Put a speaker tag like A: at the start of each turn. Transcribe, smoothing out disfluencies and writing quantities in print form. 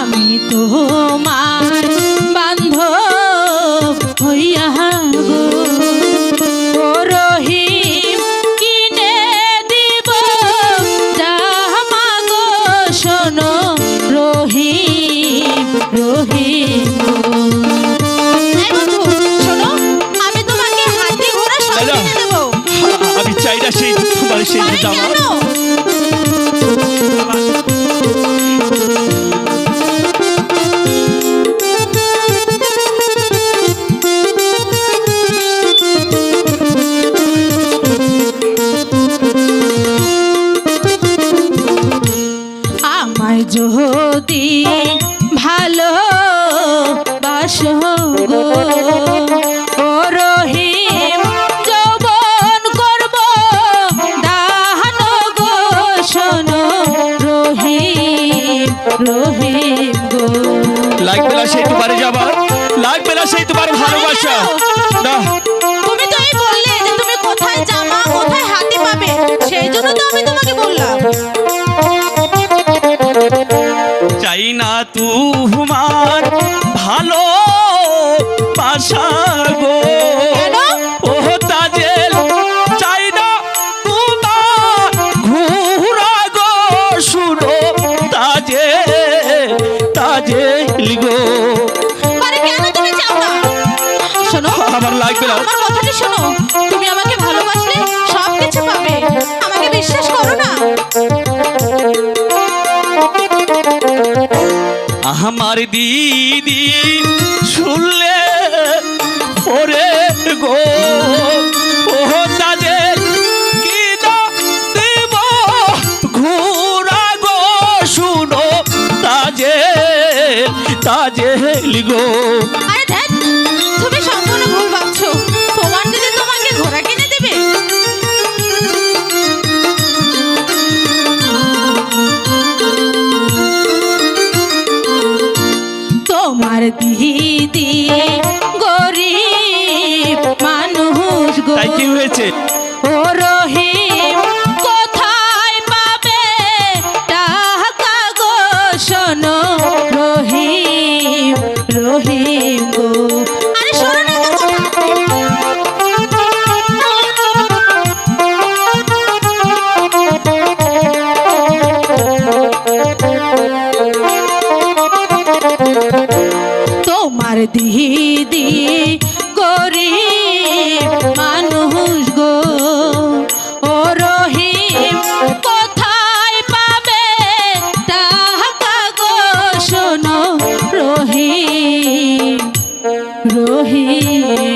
A: আমি তোমার বান্ধব হইয়া গো ও রহিম কিনে দিব জামা গো শোনো রহিম রহিম শোনো আমি তোমাকে হাতি ঘোড়া সব কিনে দেব।
B: আমি চাই না সেই তোমার সেই জামা।
A: আমায় যদি ভালো বাসো গো ও রহিম যৌবন করব দান গো শোনো রহিম রহিম গো।
B: লাগবে না সেই তোমার জামা, লাগবে না সেই তোমার ভালোবাসা। না
A: তুমি তো এই বললে যে তুমি কোথায় জামা কোথায় হাতি পাবে, সেই জন্য তো আমি তোমাকে বললাম।
B: চাই না তোমার ভালো বাসা গো ও তাজেল, চাই না তোমার ঘুরা গো শুনো তাজেল তাজেল গো।
A: আরে কেন তুমি চাও না? শোনো
B: আমার লাগবে না।
A: আমার কথাটা শোনো, তুমি আমাকে ভালোবাসলে সব কিছু পাবে, আমাকে বিশ্বাস করো না।
B: আমার দিদি শুনলে পরে গো ও তাদের কি না দেব ঘোরা গো শুনো তাজে তাজেল গো।
A: আরে ধ্যাৎ, তুমি সম্পূর্ণ ভুল ভাবছো। তোমার দিদি তোমাকে ঘোড়া কিনে দেবে? তোমার দিদি গরিব মানুষ গো।
B: তাই কি হয়েছে?
A: ও রহিম কোথায় পাবে টাকা গো শোনো রহিম রহিম গো। আরে শোনো না একটা তোমার দিদি গরিব মানুষ গো ও রহিম কোথায় পাবে টাকা গো শোনো রহিম রহিম